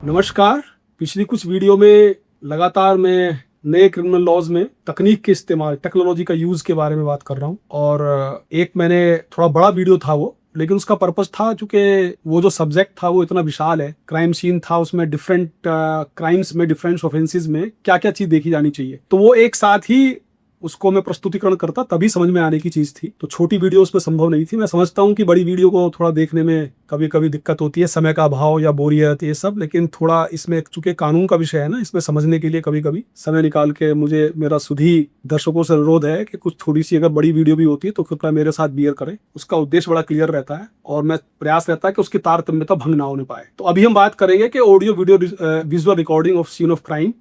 नमस्कार। पिछली कुछ वीडियो में लगातार मैं नए क्रिमिनल लॉज में तकनीक के इस्तेमाल, टेक्नोलॉजी का यूज़ के बारे में बात कर रहा हूँ। और एक मैंने थोड़ा बड़ा वीडियो था वो, लेकिन उसका पर्पस था चूंकि वो जो सब्जेक्ट था वो इतना विशाल है, क्राइम सीन था, उसमें डिफरेंट क्राइम्स में, डिफरेंट ऑफेंसेस में क्या क्या चीज़ देखी जानी चाहिए, तो वो एक साथ ही उसको मैं प्रस्तुतिकरण करता तभी समझ में आने की चीज़ थी। तो छोटी वीडियो उसमें संभव नहीं थी। मैं समझता हूँ कि बड़ी वीडियो को थोड़ा देखने में कभी कभी दिक्कत होती है, समय का अभाव या बोरियत ये सब, लेकिन थोड़ा इसमें चूंकि कानून का विषय है ना, इसमें समझने के लिए कभी कभी समय निकाल के मुझे, मेरा सुधी दर्शकों से अनुरोध है कि कुछ थोड़ी सी अगर बड़ी वीडियो भी होती है तो कृपया मेरे साथ बियर करें। उसका उद्देश्य बड़ा क्लियर रहता है और मैं प्रयास रहता है कि उसकी तारतम्यता भंग ना होने पाए। तो अभी हम बात करेंगे कि audio video visual recording of scene of crime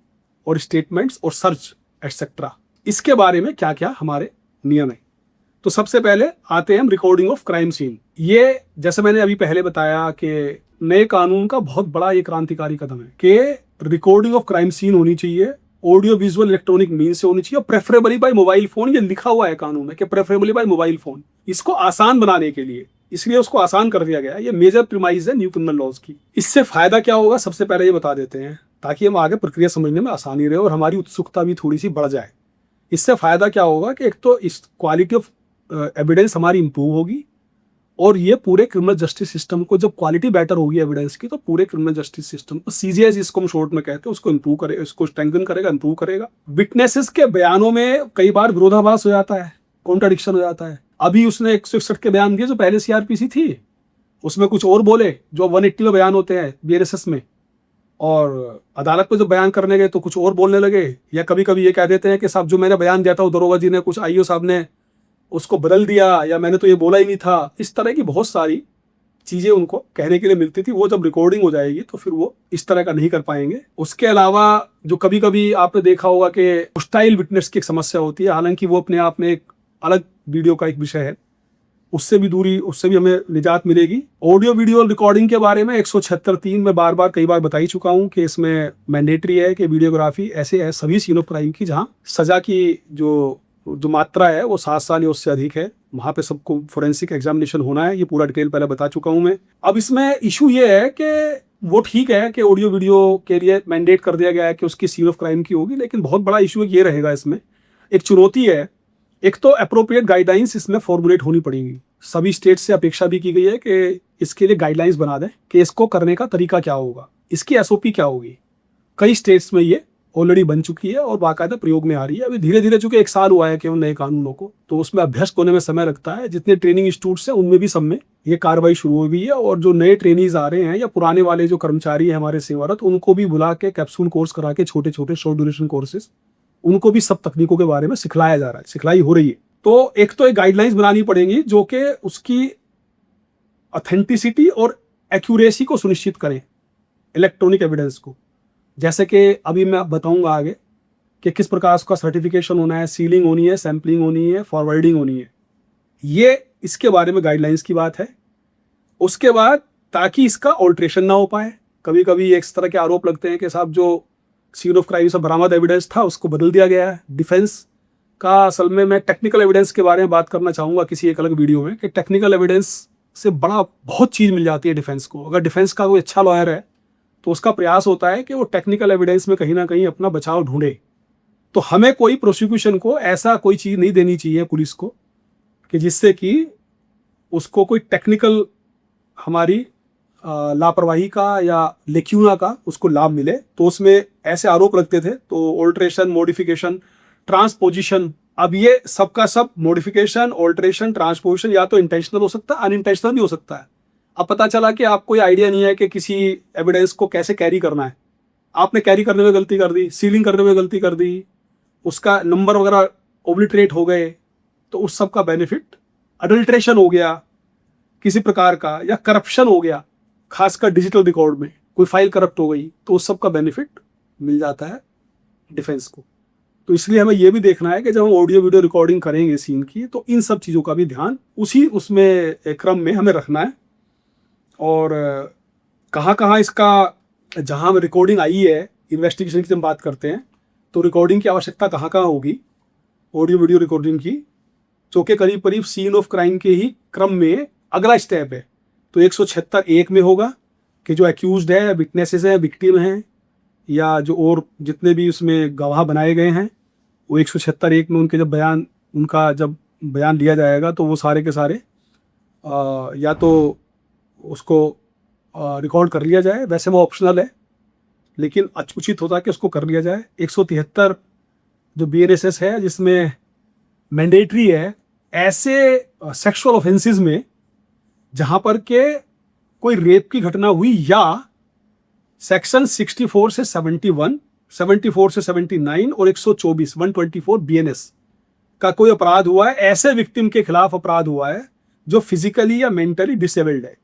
और स्टेटमेंट्स और सर्च एटसेट्रा, इसके बारे में क्या क्या हमारे नियम है। तो सबसे पहले आते हैं हम रिकॉर्डिंग ऑफ क्राइम सीन। ये जैसे मैंने अभी पहले बताया कि नए कानून का बहुत बड़ा ये क्रांतिकारी कदम है कि रिकॉर्डिंग ऑफ क्राइम सीन होनी चाहिए, ऑडियो विजुअल इलेक्ट्रॉनिक मीन से होनी चाहिए, प्रेफरेबली बाय मोबाइल फोन। ये लिखा हुआ है कानून में कि प्रेफरेबली बाय मोबाइल फोन। इसको आसान बनाने के लिए, इसलिए उसको आसान कर दिया गया है। ये मेजर प्रीमाइस है न्यू क्रिमिनल लॉज की। इससे फायदा क्या होगा सबसे पहले ये बता देते हैं, ताकि हम आगे प्रक्रिया समझने में आसानी रहे और हमारी उत्सुकता भी थोड़ी सी बढ़ जाए। इससे फायदा क्या होगा कि एक तो इस क्वालिटी ऑफ एविडेंस हमारी इंप्रूव होगी, और ये पूरे क्रिमिनल जस्टिस सिस्टम को, जब क्वालिटी बेटर होगी एविडेंस की, तो पूरे क्रिमिनल जस्टिस सिस्टम को, सीजीएस जिसको हम शॉर्ट में कहते हैं, उसको इंप्रूव करेगा, इसको स्ट्रेंथन करेगा, इंप्रूव करेगा। विटनेसेस के बयानों में कई बार विरोधाभास हो जाता है, कॉन्ट्राडिक्शन हो जाता है। अभी उसने 161 के बयान दिए जो पहले सीआरपीसी थी, उसमें कुछ और बोले जो 180 में बयान होते हैं बीएनएसएस में, और अदालत में जो बयान करने गए तो कुछ और बोलने लगे। या कभी कभी ये कह देते हैं कि साहब जो मैंने बयान दिया था वो दरोगा जी ने, कुछ आईओ साहब ने उसको बदल दिया, या मैंने तो ये बोला ही नहीं था। इस तरह की बहुत सारी चीजें उनको कहने के लिए मिलती थी। वो जब रिकॉर्डिंग हो जाएगी तो फिर वो इस तरह का नहीं कर पाएंगे। उसके अलावा जो कभी कभी आपने देखा होगा कि होस्टाइल विटनेस की एक समस्या होती है, हालांकि वो अपने आप में एक अलग वीडियो का एक विषय है, उससे भी दूरी, उससे भी हमें निजात मिलेगी। ऑडियो वीडियो रिकॉर्डिंग के बारे में 176(3) में बार बार कई बार बता ही चुका हूं कि इसमें मैंडेटरी है कि वीडियोग्राफी ऐसे है सभी सीन ऑफ क्राइम की जहां सजा की जो मात्रा है वो 7 साल या उससे अधिक है, वहां पे सबको फोरेंसिक एग्जामिनेशन होना है। ये पूरा डिटेल पहले बता चुका हूं मैं। अब इसमें इशू ये है कि वो ठीक है कि ऑडियो वीडियो के लिए मैंडेट कर दिया गया है कि उसकी सीन ऑफ क्राइम की होगी, लेकिन बहुत बड़ा इशू ये रहेगा, इसमें एक चुनौती है। एक तो अप्रोप्रिएट गाइडलाइंस इसमें फॉर्मुलेट होनी पड़ेगी। सभी स्टेट से अपेक्षा भी की गई है कि इसके लिए गाइडलाइंस बना दें कि इसको करने का तरीका क्या होगा, इसकी एसओपी क्या होगी। कई स्टेट्स में ये ऑलरेडी बन चुकी है और बाकायदा प्रयोग में आ रही है। अभी धीरे धीरे, चूंकि 1 साल हुआ है केवल नए कानूनों को, तो उसमें अभ्यस्त होने में समय लगता है। जितने ट्रेनिंग इंस्टीट्यूट्स हैं उनमें भी सब में ये कार्रवाई शुरू हो गई है, और जो नए ट्रेनीज आ रहे हैं या पुराने वाले जो कर्मचारी हैं हमारे सेवारत, उनको भी बुला के कैप्सूल कोर्स करा के, छोटे छोटे शॉर्ट ड्यूरेशन कोर्सेज, उनको भी सब तकनीकों के बारे में सिखलाया जा रहा है, सिखलाई हो रही है। तो एक गाइडलाइंस बनानी पड़ेगी जो कि उसकी ऑथेंटिसिटी और एक्यूरेसी को सुनिश्चित करें, इलेक्ट्रॉनिक एविडेंस को। जैसे कि अभी मैं बताऊंगा आगे कि किस प्रकार उसका सर्टिफिकेशन होना है, सीलिंग होनी है, सैंपलिंग होनी है, फॉरवर्डिंग होनी है। ये इसके बारे में गाइडलाइंस की बात है। उसके बाद ताकि इसका ऑल्ट्रेशन ना हो पाए, कभी कभी इस तरह के आरोप लगते हैं कि साहब जो सीन ऑफ क्राइम से बरामद एविडेंस था उसको बदल दिया गया है। डिफेंस का, असल में मैं टेक्निकल एविडेंस के बारे में बात करना चाहूँगा किसी एक अलग वीडियो में, कि टेक्निकल एविडेंस से बड़ा बहुत चीज़ मिल जाती है डिफेंस को। अगर डिफेंस का कोई अच्छा लॉयर है तो उसका प्रयास होता है कि वो टेक्निकल एविडेंस में कहीं ना कहीं अपना बचाव ढूंढे। तो हमें कोई प्रोसिक्यूशन को ऐसा कोई चीज़ नहीं देनी चाहिए पुलिस को कि जिससे कि उसको कोई टेक्निकल हमारी लापरवाही का या लेक्यूना का उसको लाभ मिले। तो उसमें ऐसे आरोप लगते थे। तो ऑल्ट्रेशन, मॉडिफिकेशन, ट्रांसपोजिशन, अब ये सबका सब मॉडिफिकेशन, ऑल्ट्रेशन, ट्रांसपोजिशन या तो इंटेंशनल हो सकता है, अनइंटेंशनल भी हो सकता है। अब पता चला कि आपको कोई आइडिया नहीं है कि किसी एविडेंस को कैसे कैरी करना है, आपने कैरी करने में गलती कर दी, सीलिंग करने में गलती कर दी, उसका नंबर वगैरह ओब्लिटरेट हो गए, तो उस सब का बेनिफिट, अडल्ट्रेशन हो गया किसी प्रकार का, या करप्शन हो गया, खासकर डिजिटल रिकॉर्ड में कोई फाइल करप्ट हो गई, तो उस सब का बेनिफिट मिल जाता है डिफेंस को। तो इसलिए हमें यह भी देखना है कि जब हम ऑडियो वीडियो रिकॉर्डिंग करेंगे सीन की, तो इन सब चीज़ों का भी ध्यान उसमें क्रम में हमें रखना है। और कहाँ कहाँ इसका, जहाँ रिकॉर्डिंग आई है, इन्वेस्टिगेशन की जब बात करते हैं तो रिकॉर्डिंग की आवश्यकता कहाँ कहाँ होगी ऑडियो वीडियो रिकॉर्डिंग की, चूँकि करीब करीब सीन ऑफ क्राइम के ही क्रम में अगला स्टेप है। तो 176(1) में होगा कि जो एक्यूज्ड है, विटनेसेस हैं, विक्टिम हैं, या जो और जितने भी उसमें गवाह बनाए गए हैं, वो 176(1) में उनके जब बयान लिया जाएगा तो वो सारे के सारे या तो उसको रिकॉर्ड कर लिया जाए, वैसे वो ऑप्शनल है, लेकिन उचित होता है कि उसको कर लिया जाए। 173 जो BNSS है, जिसमें मैंडेटरी है ऐसे सेक्सुअल ऑफेंसेस में जहां पर के कोई रेप की घटना हुई, या सेक्शन 64 से 71, 74 से 79 और 124 124 BNS का कोई अपराध हुआ है, ऐसे विक्टिम के खिलाफ अपराध हुआ है जो फिजिकली या मेंटली डिसेबल्ड है,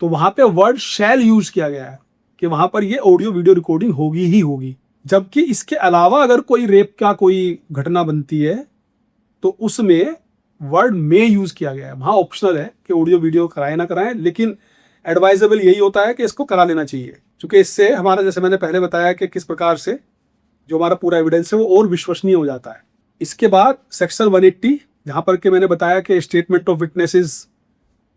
तो वहां पे वर्ड शैल यूज किया गया है कि वहां पर ये ऑडियो वीडियो रिकॉर्डिंग होगी ही होगी। जबकि इसके अलावा अगर कोई रेप का कोई घटना बनती है तो उसमें वर्ड में यूज किया गया है, वहां ऑप्शनल है कि ऑडियो वीडियो कराए ना कराएं, लेकिन एडवाइजेबल यही होता है कि इसको करा लेना चाहिए, क्योंकि इससे हमारा, जैसे मैंने पहले बताया कि किस प्रकार से जो हमारा पूरा एविडेंस है वो और विश्वसनीय हो जाता है। इसके बाद सेक्शन 180, जहां पर के मैंने बताया कि स्टेटमेंट ऑफ विटनेसेस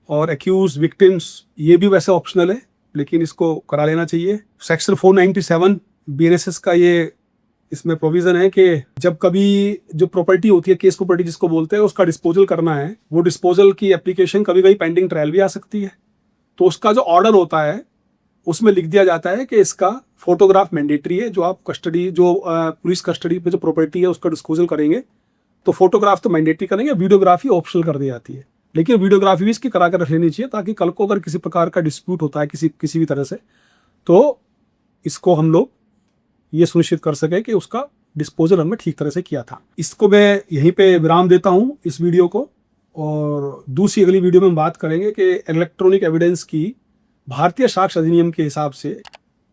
और एक्यूज विक्टिम्स, ये भी वैसे ऑप्शनल है, लेकिन इसको करा लेना चाहिए। सेक्शन 497 BNSS का ये इसमें प्रोविजन है कि जब कभी जो प्रॉपर्टी होती है, केस प्रॉपर्टी जिसको बोलते हैं, उसका डिस्पोजल करना है, वो डिस्पोजल की एप्लीकेशन कभी कभी पेंडिंग ट्रायल भी आ सकती है, तो उसका जो ऑर्डर होता है उसमें लिख दिया जाता है कि इसका फोटोग्राफ मैंडेटरी है। जो आप पुलिस कस्टडी में जो प्रॉपर्टी है उसका डिस्पोजल करेंगे तो फोटोग्राफ तो मैंडेटरी करेंगे, वीडियोग्राफी ऑप्शनल कर दी जाती है, लेकिन वीडियोग्राफी भी इसकी करा कर रख लेनी चाहिए, ताकि कल को अगर किसी प्रकार का डिस्प्यूट होता है किसी भी तरह से, तो इसको हम लोग ये सुनिश्चित कर सके कि उसका डिस्पोजल हमने ठीक तरह से किया था। इसको मैं यहीं पे विराम देता हूँ इस वीडियो को, और दूसरी अगली वीडियो में हम बात करेंगे कि इलेक्ट्रॉनिक एविडेंस की भारतीय साक्ष्य अधिनियम के हिसाब से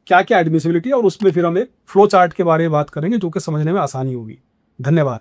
क्या क्या एडमिसिबिलिटी है, और उसमें फिर हम एक फ्लो चार्ट के बारे में बात करेंगे जो कि समझने में आसानी होगी। धन्यवाद।